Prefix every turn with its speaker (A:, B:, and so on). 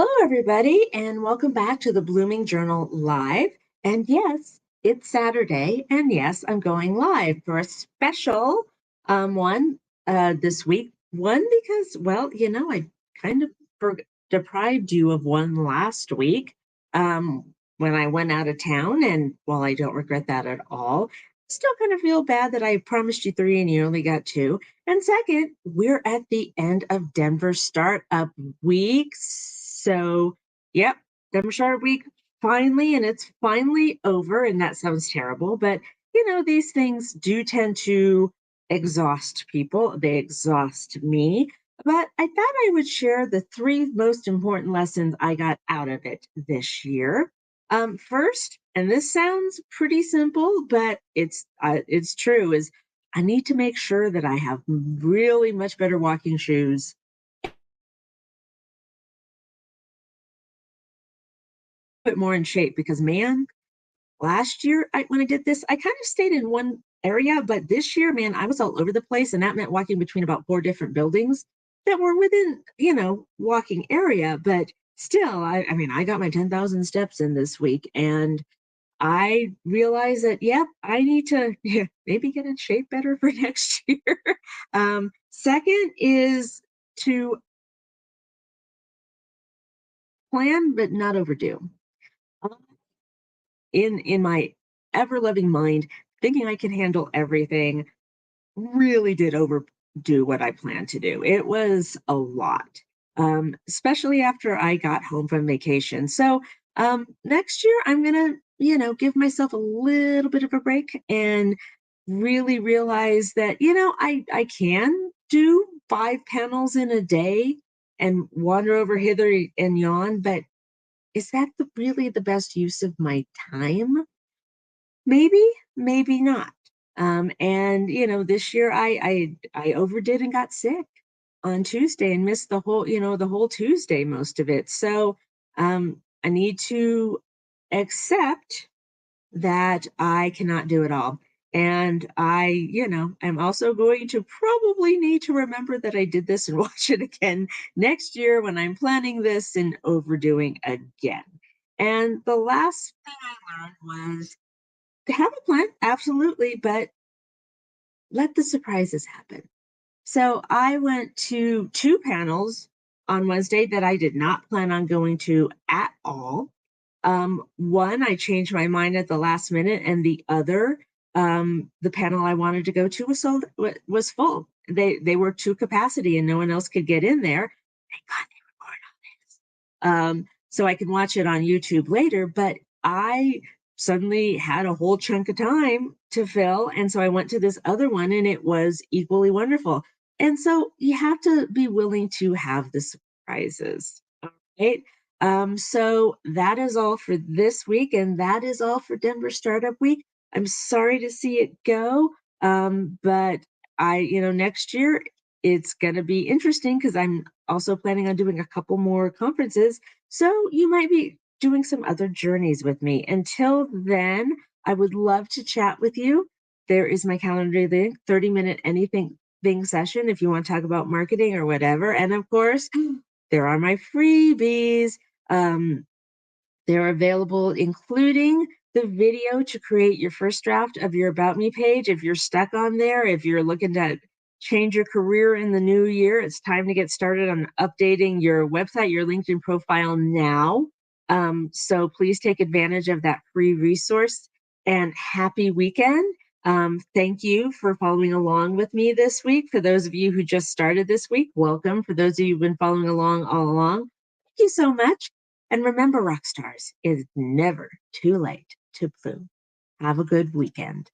A: Hello, everybody, and welcome back to the Blooming Journal Live. And yes, it's Saturday, and yes, I'm going live for a special one this week. One because, well, I kind of deprived you of one last week when I went out of town, and while I don't regret that at all, I still kind of feel bad that I promised you three and you only got two. And second, we're at the end of Denver Startup Week. So, yep, Denver Startup Week finally, and it's finally over. And that sounds terrible, but these things do tend to exhaust people. They exhaust me. But I thought I would share the three most important lessons I got out of it this year. First, and this sounds pretty simple, but it's true. Is I need to make sure that I have really much better walking shoes, bit more in shape because man, last year when I did this, I kind of stayed in one area, but this year, man, I was all over the place, and that meant walking between about four different buildings that were within, walking area. But still, I mean, I got my 10,000 steps in this week, and I realized that, yep, I need to maybe get in shape better for next year. Second is to plan but not overdo. Um, in my ever loving mind, thinking I can handle everything, really did overdo what I planned to do. It was a lot, especially after I got home from vacation. So next year, I'm gonna, give myself a little bit of a break and really realize that, I can do 5 panels in a day and wander over hither and yon, but is that really the best use of my time? Maybe, maybe not. And this year I overdid and got sick on Tuesday and missed the whole Tuesday, most of it. So I need to accept that I cannot do it all. And I'm also going to probably need to remember that I did this and watch it again next year when I'm planning this and overdoing again. And the last thing I learned was to have a plan, absolutely, but let the surprises happen. So I went to two panels on Wednesday that I did not plan on going to at all. One, I changed my mind at the last minute, and the other, the panel I wanted to go to was full. They were to capacity, and no one else could get in there. Thank God they recorded all this, so I can watch it on YouTube later. But I suddenly had a whole chunk of time to fill, and so I went to this other one, and it was equally wonderful. And so you have to be willing to have the surprises. All right. So that is all for this week, and that is all for Denver Startup Week. I'm sorry to see it go, but next year it's going to be interesting because I'm also planning on doing a couple more conferences. So you might be doing some other journeys with me. Until then, I would love to chat with you. There is my calendar link, 30-minute anything thing session if you want to talk about marketing or whatever. And of course, there are my freebies. Um, they're available, including the video to create your first draft of your About Me page. If you're stuck on there, if you're looking to change your career in the new year, it's time to get started on updating your website, your LinkedIn profile now. So please take advantage of that free resource and happy weekend. Thank you for following along with me this week. For those of you who just started this week, welcome. For those of you who've been following along all along, thank you so much. And remember, rock stars, it's never too late to bloom. Have a good weekend.